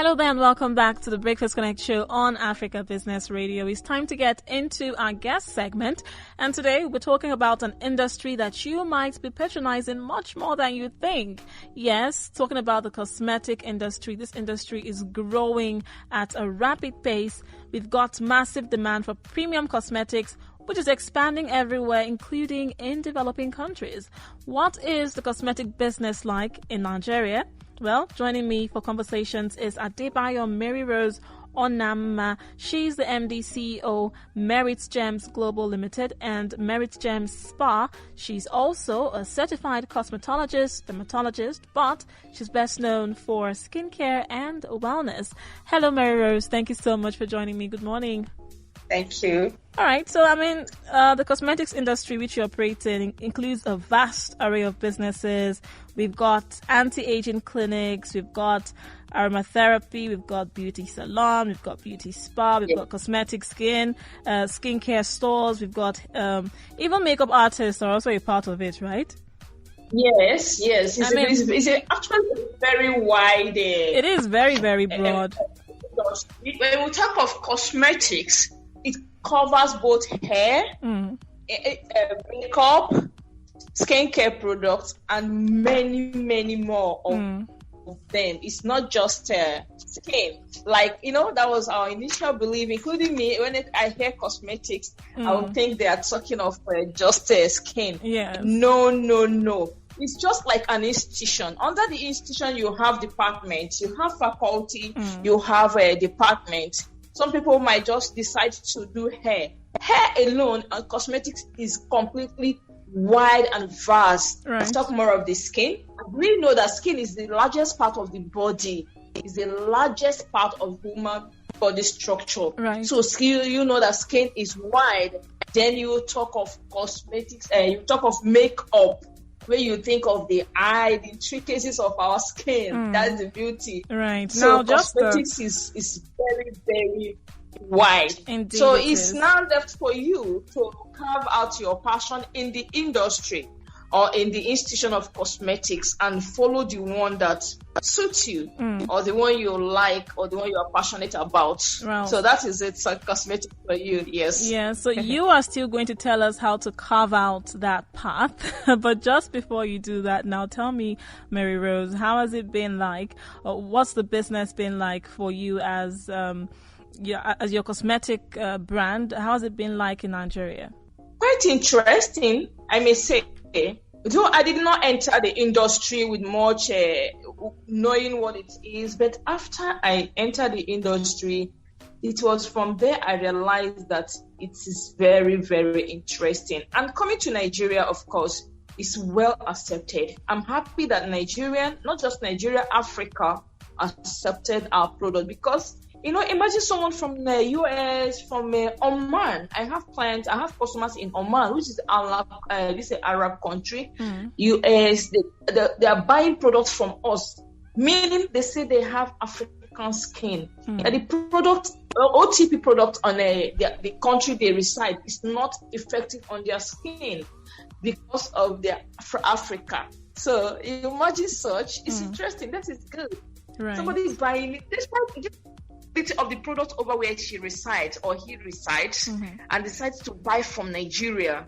Hello there and welcome back to the Breakfast Connect show on Africa Business Radio. It's time to get into our guest segment, and today we're talking about an industry that you might be patronizing much more than you think. Yes, talking about the cosmetic industry. This industry is growing at a rapid pace. We've got massive demand for premium cosmetics, which is expanding everywhere, including in developing countries. What is the cosmetic business like in Nigeria? Well, joining me for conversations is Adebayo Maryrose Onamma. She's the MD CEO, Meritgems Global Limited and Meritgems Spa. She's also a certified cosmetologist, dermatologist, but she's best known for skincare and wellness. Hello, Maryrose. Thank you so much for joining me. Good morning. Thank you. All right. So, the cosmetics industry which you operate in includes a vast array of businesses. We've got anti-aging clinics. We've got aromatherapy. We've got beauty salon. We've got beauty spa. We've got cosmetic skincare stores. We've got even makeup artists are also a part of it, right? Yes. It's actually very wide. It is very, very broad. When we talk of cosmetics, it covers both hair, makeup, skincare products, and many, many more of them. It's not just skin. That was our initial belief, including me. When I hear cosmetics, I would think they are talking of just skin. Yes. No. It's just like an institution. Under the institution, you have departments, you have faculty, you have a department. Some people might just decide to do hair. Hair alone and cosmetics is completely wide and vast. Right. Let's talk more of the skin. We know that skin is the largest part of the body. It's the largest part of human body structure. Right. So you know that skin is wide. Then you talk of cosmetics, you talk of makeup. When you think of the eye, the intricacies of our skin, that's the beauty. Right. So now, cosmetics is very, very wide. Indeed, so it's now left for you to carve out your passion in the industry or in the institution of cosmetics and follow the one that suits you or the one you like or the one you are passionate about. Wow. So that is it, cosmetics for you, yes. Yeah, so you are still going to tell us how to carve out that path. But just before you do that, now tell me, Maryrose, how has it been like? What's the business been like for you as your cosmetic brand? How has it been like in Nigeria? Quite interesting, I may say. Though I did not enter the industry with much knowing what it is, but after I entered the industry, it was from there I realized that it is very, very interesting. And coming to Nigeria, of course, is well accepted. I'm happy that Nigeria, not just Nigeria, Africa, accepted our product because imagine someone from the US, from Oman. I have customers in Oman, which is an Arab country. US, they are buying products from us, meaning they say they have African skin. And the product, OTP product on the country they reside is not effective on their skin because of their Africa. So you imagine such. It's interesting. That is good. Right. Somebody is buying it. Of the product over where she resides or he resides and decides to buy from Nigeria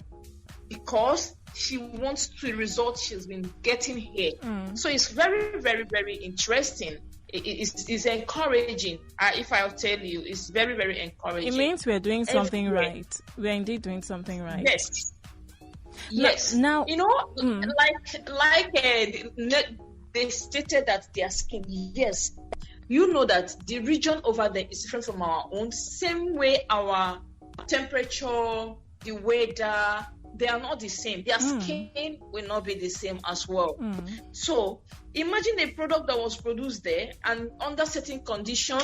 because she wants the results she's been getting here. So it's very, very, very interesting. It's encouraging. If I'll tell you, it's very, very encouraging. It means we're doing something right. We're indeed doing something right. Yes. Now, they stated that their skin, yes. You know that the region over there is different from our own. Same way our temperature, the weather, they are not the same. Their skin will not be the same as well. So imagine a product that was produced there and under certain condition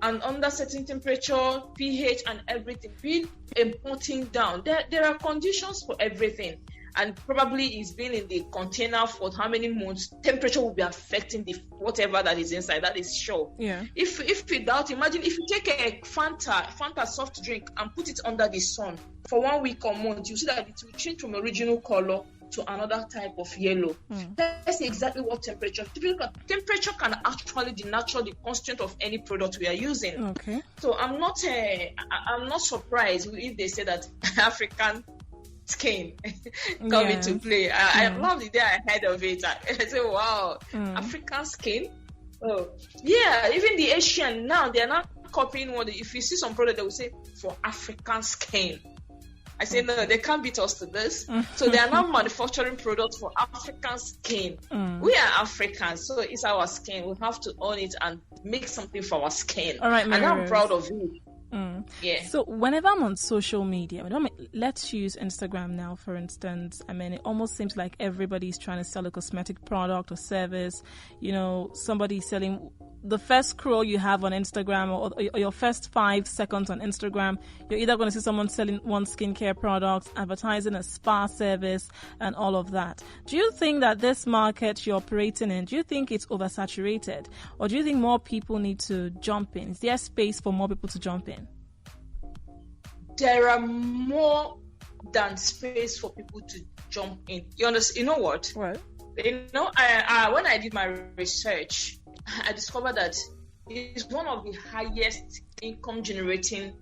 and under certain temperature, pH and everything, being importing down. There are conditions for everything. And probably it's been in the container for how many months, temperature will be affecting the whatever that is inside. That is sure. Yeah. If you doubt, imagine if you take a Fanta soft drink and put it under the sun for 1 week or month, you see that it will change from original color to another type of yellow. Let's see exactly what temperature. Temperature can actually denature the constituent of any product we are using. Okay. So I'm not surprised if they say that African skin come into play. I love the day I heard of it. I say, wow, African skin. Oh, yeah. Even the Asian now, they are not copying what. If you see some product, they will say for African skin. I say no, they can't beat us to this. So they are now manufacturing products for African skin. We are Africans, so it's our skin. We have to own it and make something for our skin. All right, and I'm proud of it. Yeah. So whenever I'm on social media, let's use Instagram now, for instance. I mean, it almost seems like everybody's trying to sell a cosmetic product or service. You know, somebody's selling the first scroll you have on Instagram or your first 5 seconds on Instagram. You're either going to see someone selling one skincare product, advertising a spa service, and all of that. Do you think that this market you're operating in, do you think it's oversaturated? Or do you think more people need to jump in? Is there space for more people to jump in? There are more than space for people to jump in. You understand? You know what? What? You know, when I did my research, I discovered that it's one of the highest income generating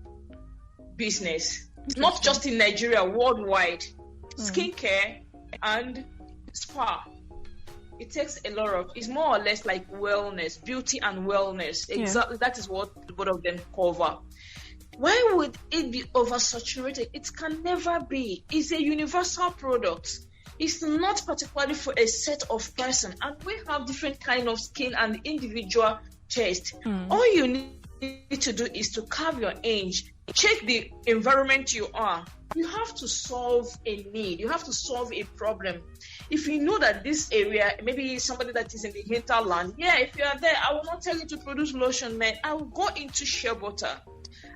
business, not just in Nigeria, worldwide. Skincare and spa. It takes a lot of, it's more or less like wellness, beauty and wellness. Exactly, that is what both of them cover. Why would it be oversaturated? It can never be. It's a universal product. It's not particularly for a set of person, and we have different kind of skin and individual taste. All you need to do is to carve your age, check the environment you are. You have to solve a need. You have to solve a problem. If you know that this area, maybe somebody that is in the hinterland, if you are there, I will not tell you to produce lotion, man. I will go into shea butter.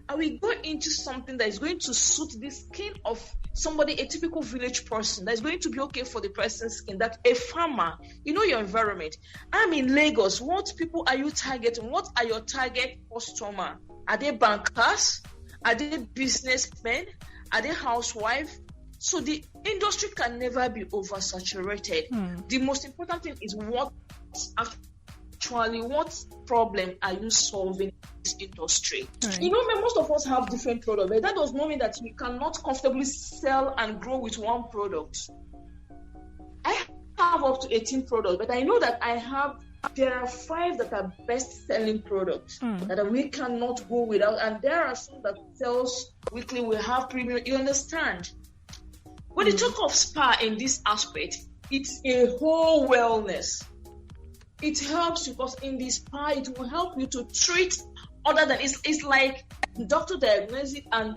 I will go into something that is going to suit the skin of somebody, a typical village person, that is going to be okay for the person's skin, that a farmer, you know your environment. I'm in Lagos. What people are you targeting? What are your target customer? Are they bankers? Are they businessmen? Are they housewives? So the industry can never be oversaturated. The most important thing is what problem are you solving in this industry? Right. You know, most of us have different products, but that does not mean that we cannot comfortably sell and grow with one product. I have up to 18 products, but I know that there are 5 that are best-selling products that we cannot go without, and there are some that sells weekly. We have premium. You understand? When you talk of spa in this aspect, it's a whole wellness. It helps because in this spa, it will help you to treat other than it's like doctor diagnose it and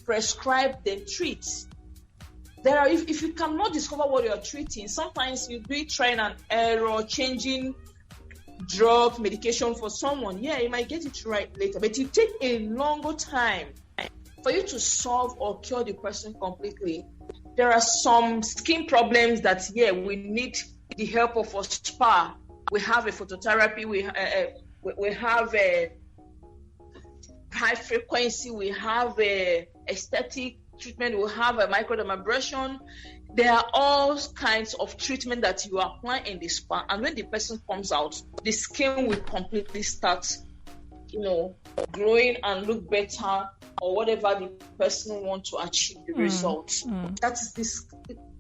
prescribe then treat. There are if you cannot discover what you are treating, sometimes you be trying an error, changing drug medication for someone. Yeah, you might get it right later, but it takes a longer time for you to solve or cure the person completely. There are some skin problems that we need the help of a spa. We have a phototherapy. We have a high frequency. We have a aesthetic treatment. We have a Microdermabrasion. There are all kinds of treatment that you apply in the spa, and when the person comes out, the skin will completely start, growing and look better, or whatever the person wants to achieve the results.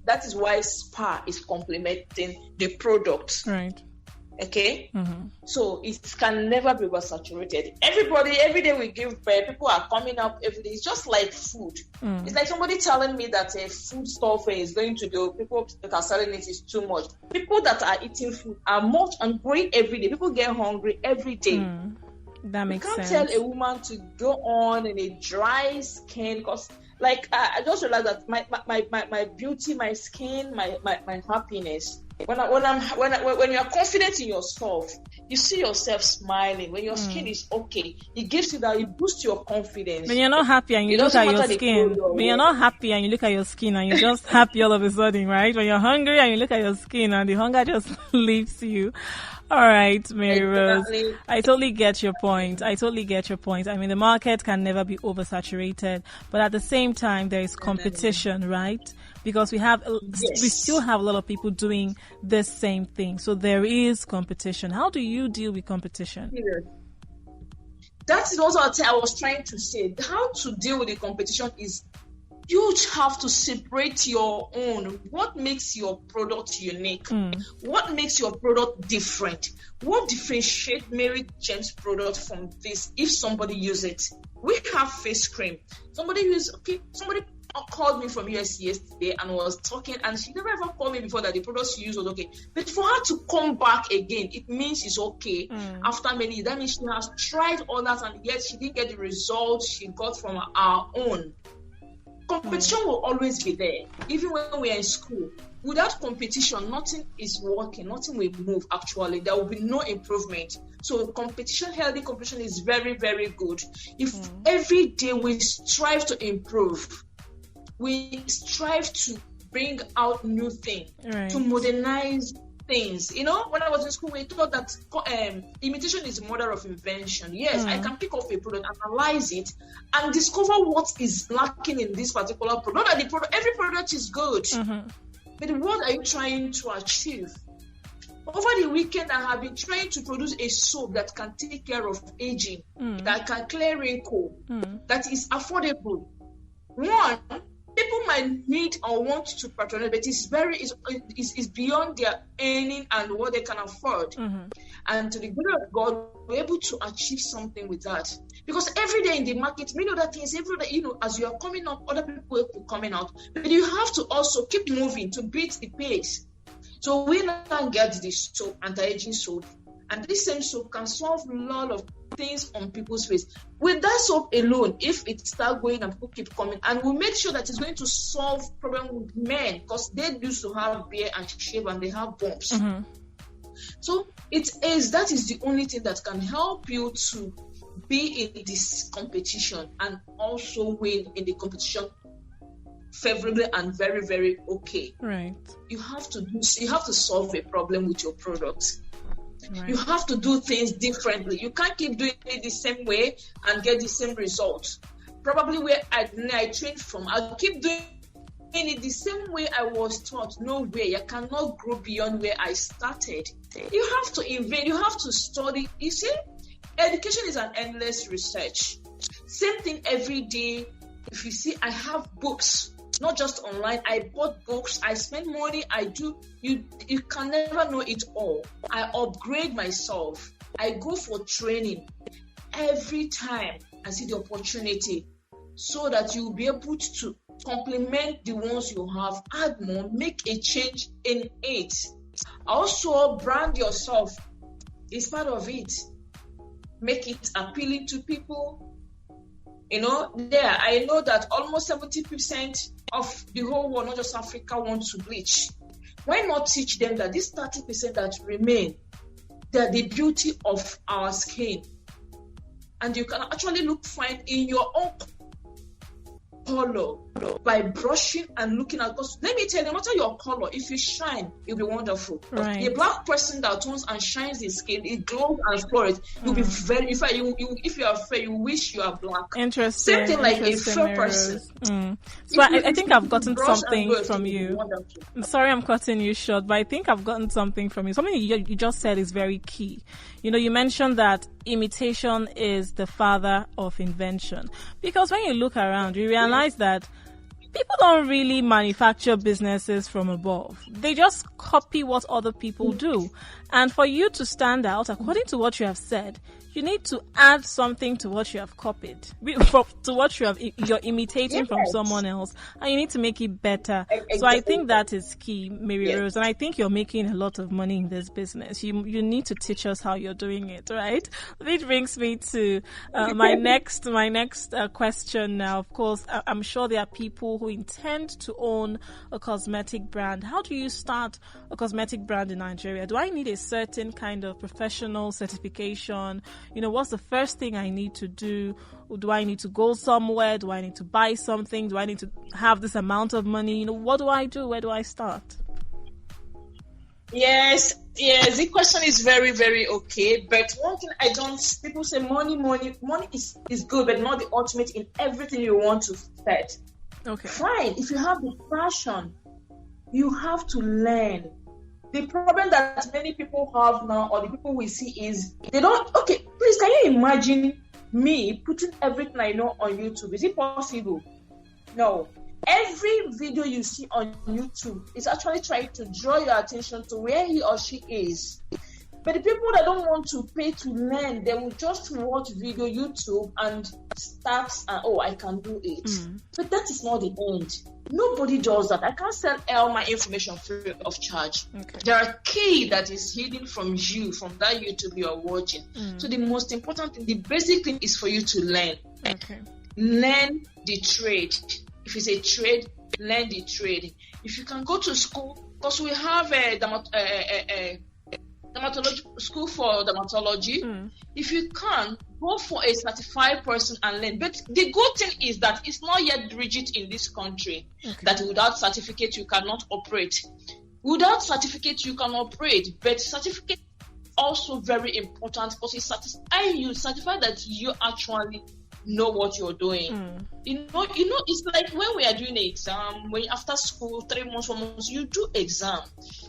That is why spa is complementing the product. Right. Okay? So it can never be oversaturated. Every day we give birth, people are coming up every day. It's just like food. It's like somebody telling me that a food stuff is going to go, people that are selling it is too much. People that are eating food are much and growing every day. People get hungry every day. That makes sense. You can't tell a woman to go on in a dry skin because I just realized that my beauty, my skin, my happiness. When you are confident in yourself, you see yourself smiling. When your skin is okay, it gives you that, it boosts your confidence. When you're not happy and you look at your skin, when you're not happy and you look at your skin and you're just happy all of a sudden, right? When you're hungry and you look at your skin and the hunger just leaves you. All right, Maryrose. Exactly. I totally get your point. I mean, the market can never be oversaturated, but at the same time, there is competition, right? Because we still have a lot of people doing the same thing. So there is competition. How do you deal with competition? That is also what I was trying to say. How to deal with the competition is you have to separate your own. What makes your product unique? What makes your product different? What differentiates Meritgems product from this if somebody uses it? We have face cream. Somebody called me from US yesterday and was talking, and she never ever called me before that the products she used was okay. But for her to come back again, it means it's okay. After many years, that means she has tried all that and yet she didn't get the results she got from our own. Competition will always be there, even when we are in school. Without competition, nothing is working, nothing will move actually. There will be no improvement. So healthy competition is very, very good. If every day we strive to improve, we strive to bring out new things, to modernize things. When I was in school, we thought that imitation is the mother of invention. Yes, I can pick up a product, analyze it, and discover what is lacking in this particular product. Not that every product is good, but what are you trying to achieve? Over the weekend, I have been trying to produce a soap that can take care of aging, that can clear wrinkle, that is affordable. One, people might need or want to patronize, but it's beyond their earning and what they can afford. And to the glory of God, we're able to achieve something with that. Because every day in the market, many other things, every day, as you are coming up, other people will be coming out. But you have to also keep moving to beat the pace. So we now get this soap, anti-aging soap, and this same soap can solve a lot of things on people's face. With that soap alone, if it starts going and people keep coming, and we make sure that it's going to solve problem with men, because they used to have beard and shave and they have bumps. So that is the only thing that can help you to be in this competition and also win in the competition favorably and very, very okay. Right. You have to solve a problem with your products. Right. You have to do things differently. You can't keep doing it the same way and get the same results. Probably where I trained from, I'll keep doing it the same way I was taught. No way. I cannot grow beyond where I started. You have to invent. You have to study. You see, education is an endless research. Same thing every day. If you see, I have books. Not just online. I bought books. I spend money. I do. You can never know it all. I upgrade myself. I go for training every time I see the opportunity, so that you'll be able to complement the ones you have, add more, make a change in it. Also, brand yourself is part of it. Make it appealing to people. I know that almost 70% of the whole world, not just Africa, want to bleach. Why not teach them that this 30% that remain, they're the beauty of our skin? And you can actually look fine in your own color by brushing and looking at. Because let me tell you, no matter your color, if you shine, you'll be wonderful. Right. A black person that turns and shines his skin, it glows and flourish. You'll be very. In fact, if you are fair, you wish you are black. Interesting. Same thing like a fair person. So I think I've gotten something from you. I'm sorry I'm cutting you short, but I think I've gotten something from you. Something you just said is very key. You mentioned that imitation is the father of invention. Because when you look around, you realize that people don't really manufacture businesses from above. They just copy what other people do. And for you to stand out, according to what you have said, you need to add something to what you have copied, to what you're imitating from someone else, and you need to make it better. Exactly. So I think that is key, Maryrose, and I think you're making a lot of money in this business. You need to teach us how you're doing it, right? Which brings me to my next question now. Of course, I'm sure there are people who intend to own a cosmetic brand. How do you start a cosmetic brand in Nigeria? Do I need a certain kind of professional certification? What's the first thing I need to do? Do I need to go somewhere? Do I need to buy something? Do I need to have this amount of money? What do I do? Where do I start? Yes, the question is very, very okay. But one thing people say money is good, but not the ultimate in everything you want to set. Okay. Fine. If you have the passion, you have to learn. The problem that many people have now, or the people we see, is they don't. Okay, please, can you imagine me putting everything I know on YouTube? Is it possible? No. Every video you see on YouTube is actually trying to draw your attention to where he or she is. But the people that don't want to pay to learn, they will just watch video YouTube and start and I can do it. But that is not the end. Nobody does that. I can't sell all my information free of charge. Okay. There are key that is hidden from you, from that YouTube you are watching. So the most important thing, the basic thing is for you to learn. Okay. Learn the trade. If it's a trade, learn the trade. If you can go to school, because we have a dermatology school for dermatology. If you can, go for a certified person and learn. But the good thing is that it's not yet rigid in this country that without certificate you cannot operate. Without certificate you can operate, but certificate is also very important because it certify that you actually know what you're doing. You know, it's like when we are doing an exam, when after school, 3 months, 4 months, you do exam.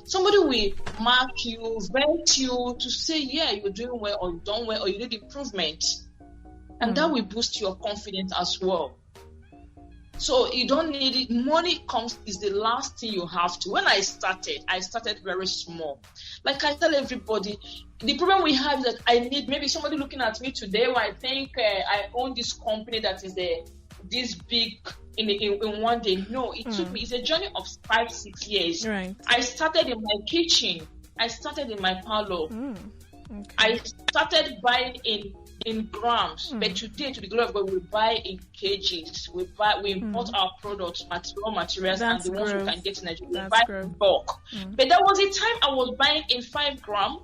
Somebody will mark you, vet you to say, yeah, you're doing well, or you've done well, or you need improvement. And that will boost your confidence as well. So you don't need it. Money is the last thing you have to. When I started very small. Like I tell everybody, the problem we have is that I need maybe somebody looking at me today where I think I own this company that is this big in one day. No, it took me. It's a journey of 5-6 years. Right. I started in my kitchen. I started in my parlor. Okay. I started buying in grams, but today, to the glory of God, we buy in kgs. We import our products, raw materials, and the ones we can get in Nigeria. We buy in bulk. But there was a time I was buying in 5 gram,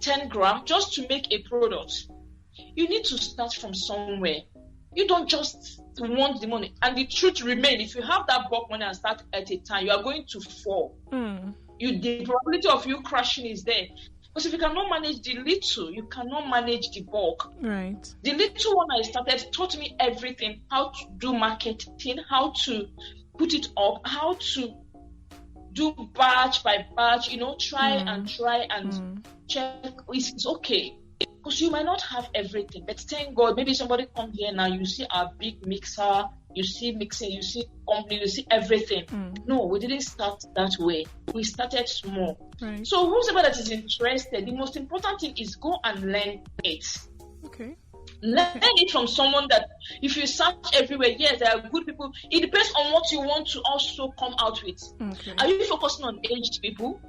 10 gram, just to make a product. You need to start from somewhere. You don't just want the money. And the truth remains, if you have that bulk money and start at a time, you are going to fall. The probability of you crashing is there. Because if you cannot manage the little, you cannot manage the bulk. Right. The little one I started taught me everything: how to do marketing, how to put it up, how to do batch by batch. Try and check. It's okay. Because you might not have everything, but thank God, maybe somebody come here now, you see our big mixer, you see mixing, you see company, you see everything. No, we didn't start that way. We started small. Right. So whoever that is interested, the most important thing is go and learn it. Okay. Learn it from someone that, if you search everywhere, yes, there are good people. It depends on what you want to also come out with. Okay. Are you focusing on aged people?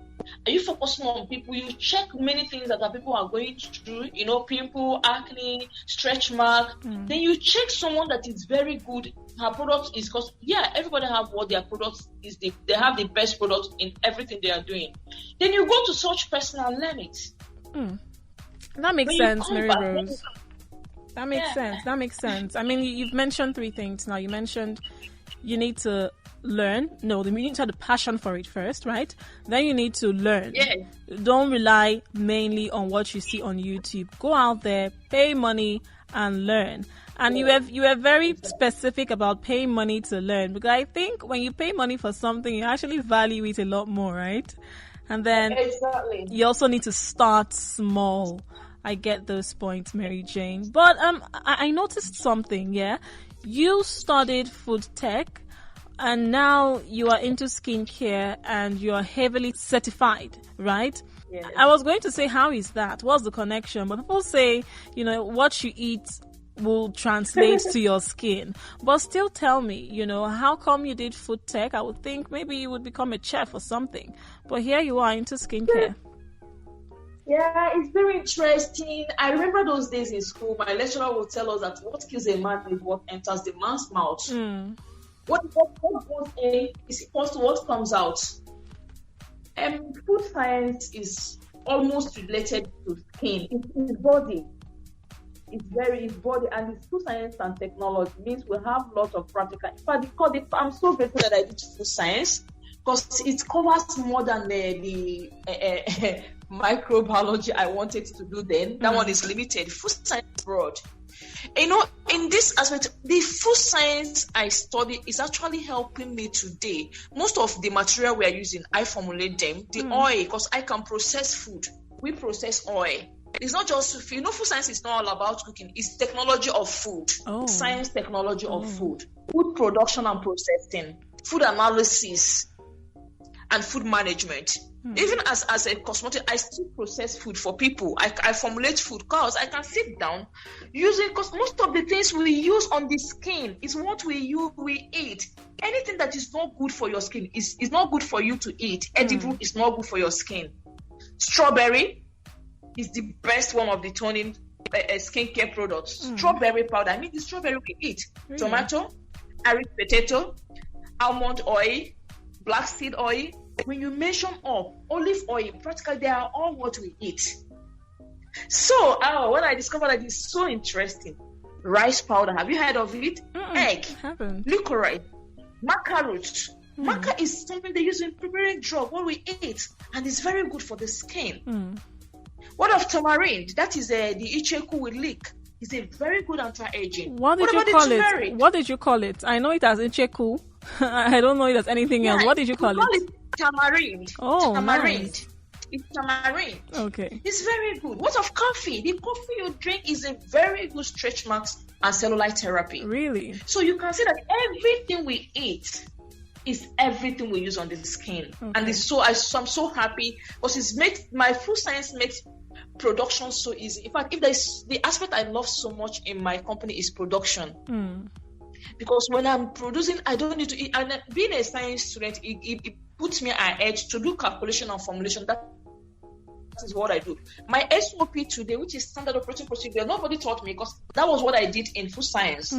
Are you focusing on people? You check many things that people are going through, pimple, acne, stretch mark. Then you check someone that is very good. Her product is, because everybody have what their product is. They have the best product in everything they are doing. Then you go to such person and learn it. That makes sense, Maryrose. That makes sense. That makes sense. I mean, you've mentioned 3 things now. You mentioned you need to learn. No, you need to have the passion for it first, right? Then you need to learn. Yeah. Don't rely mainly on what you see on YouTube. Go out there, pay money, and learn. And you were very specific about paying money to learn, because I think when you pay money for something, you actually value it a lot more, right? And then you also need to start small. I get those points, Mary Jane. But I noticed something. You studied food tech, and now you are into skincare and you are heavily certified, right? Yes. I was going to say, how is that? What's the connection? But people say, what you eat will translate to your skin. But still tell me, how come you did food tech? I would think maybe you would become a chef or something. But here you are into skincare. Yeah, it's very interesting. I remember those days in school, my lecturer would tell us that what kills a man is what enters the man's mouth. What goes in is equal to what comes out. Food science is almost related to skin. It's body. It's body, and it's food science and technology means we have lots of practical. I'm so grateful that I did food science, because it covers more than the microbiology I wanted to do then. That one is limited. Food science is broad. In this aspect, the food science I study is actually helping me today. Most of the material we are using, I formulate them. The oil, because I can process food. We process oil. It's not just food. Food science is not all about cooking. It's technology of food. Science technology of food. Food production and processing. Food analysis. And food management. Even as a cosmetic, I still process food for people. I formulate food because I can sit down using, because most of the things we use on the skin is what we eat. Anything that is not good for your skin is not good for you to eat. Edible is not good for your skin. Strawberry is the best one of the toning skincare products. Strawberry powder. I mean the strawberry we eat. Tomato, Irish potato, almond oil, black seed oil. When you mention olive oil, practically they are all what we eat. So when I discovered that it's so interesting, rice powder, have you heard of it? Egg, licorice, maca root. Maca is something they use in preparing drug, what we eat, and it's very good for the skin. What of tamarind? That is the icheku with leek. It's a very good anti-aging. What did you call it? I know it as icheku. I don't know it as anything else. What did you call it? Tamarind. Tamarind. Nice. It's tamarind. Okay. It's very good. What of coffee? The coffee you drink is a very good stretch marks and cellulite therapy. Really? So you can see that everything we eat is everything we use on the skin. Okay. And I'm so happy because my food science makes production so easy. In fact, if there's the aspect I love so much in my company is production. Because when I'm producing, I don't need to eat. And being a science student, it puts me at edge to do calculation and formulation. That is what I do. My SOP today, which is standard operating procedure, nobody taught me because that was what I did in food science.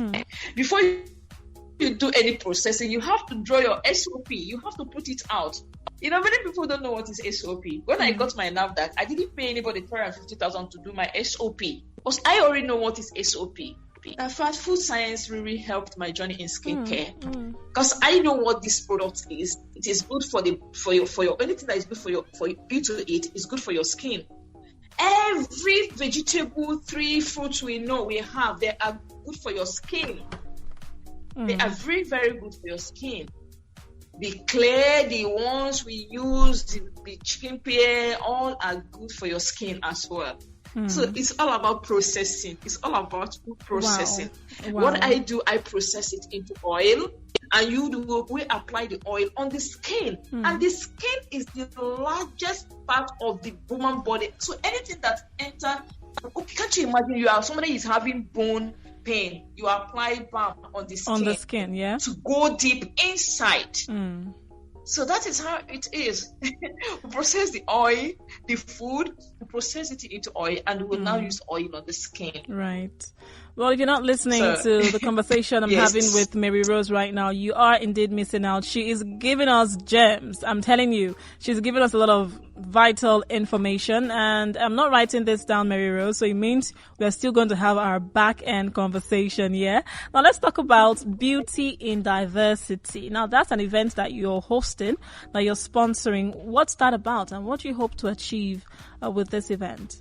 Before you do any processing, you have to draw your SOP. You have to put it out. Many people don't know what is SOP. When I got my NAFDAC, I didn't pay anybody $350,000 to do my SOP because I already know what is SOP. In fact, food science really helped my journey in skincare because I know what this product is. It is good for your anything that is good for you to eat is good for your skin. Every vegetable, 3 fruits we know we have, they are good for your skin. They are very, very good for your skin. The clay, the ones we use, the chicken pear, all are good for your skin as well. So it's all about processing. It's all about food processing. Wow. What I do, I process it into oil, and we apply the oil on the skin. And the skin is the largest part of the woman body. So anything that enters, can't you imagine somebody is having bone pain, you apply balm on the skin. To go deep inside. So that is how it is. We process the oil, the food, we process it into oil, and we will now use oil on the skin. Right. Well, if you're not listening to the conversation I'm having with Maryrose right now, you are indeed missing out. She is giving us gems. I'm telling you, she's giving us a lot of vital information, and I'm not writing this down, Maryrose, so it means we're still going to have our back-end conversation, yeah? Now, let's talk about Beauty in Diversity. Now, that's an event that you're hosting, that you're sponsoring. What's that about, and what do you hope to achieve with this event?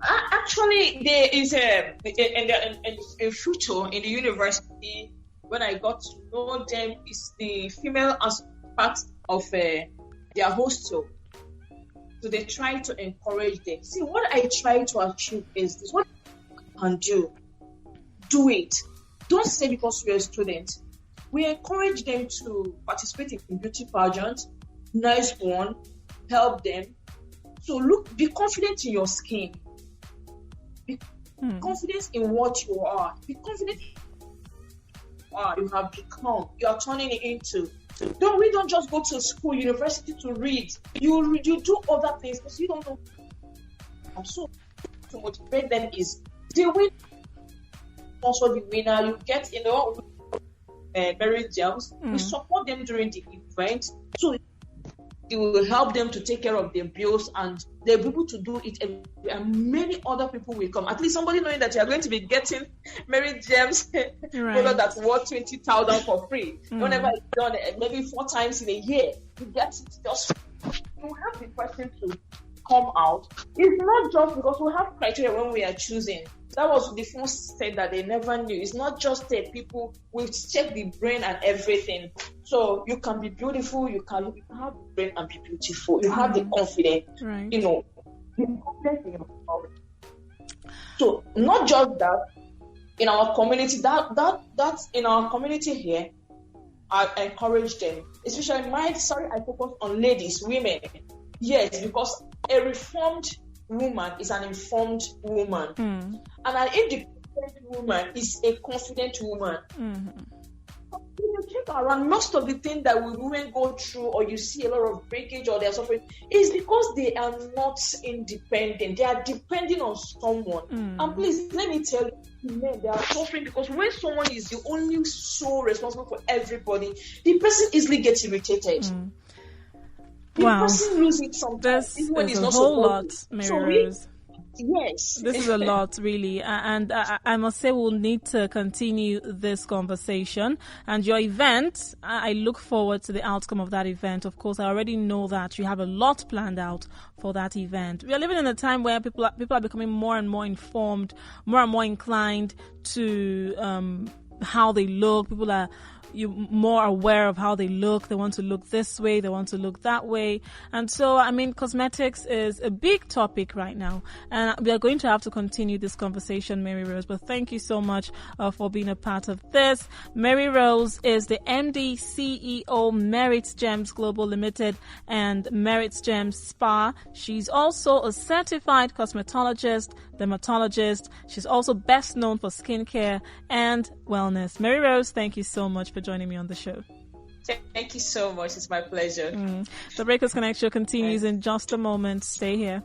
Actually, there is a future in the university. When I got to know them, is the female aspect of their hostel. So they try to encourage them. See, what I try to achieve is this: what you can do it. Don't say because you're a student. We encourage them to participate in beauty pageants. Nice one, help them. So be confident in your skin. Be confident in what you are. Be confident in what you have become. You are turning it into. We don't just go to school, university to read. You do other things because you don't know. So to motivate them is the win. Also the winner, you get Meritgems. We support them during the event. So It will help them to take care of their bills, and they'll be able to do it. And many other people will come. At least somebody knowing that you are going to be getting Meritgems product that's worth 20,000 for free. Whenever it's done, maybe 4 times in a year, you get it just. You have the person to come out. It's not just because we have criteria when we are choosing. That was the first step that they never knew. It's not just that people will check the brain and everything. So you can be beautiful, you can have the brain and be beautiful. You have the confidence, you know, the confidence in yourself. So not just that, in our community, that's in our community here, I encourage them. Especially I focus on ladies, women. Yes, because a reformed woman is an informed woman. And an independent woman is a confident woman. When you check around, most of the things that women go through, or you see a lot of breakage or they're suffering, is because they are not independent. They are depending on someone. And please, let me tell you, men, they are suffering because when someone is the only sole responsible for everybody, the person easily gets irritated. The person loses it sometimes. This is a whole lot, Maryrose. Yes. This is a lot, really. And I must say we'll need to continue this conversation. And your event, I look forward to the outcome of that event. Of course, I already know that you have a lot planned out for that event. We are living in a time where people are becoming more and more informed, more and more inclined to how they look. People are more aware of how they look. They want to look this way, they want to look that way. And so, I mean, cosmetics is a big topic right now. And we are going to have to continue this conversation, Maryrose. But thank you so much for being a part of this. Maryrose is the MD, CEO, Meritgems Global Limited and Meritgems Spa. She's also a certified cosmetologist, dermatologist. She's also best known for skincare and wellness. Maryrose, thank you so much for joining me on the show. Thank you so much. It's my pleasure. The Breakers Connect show continues in just a moment. Stay here.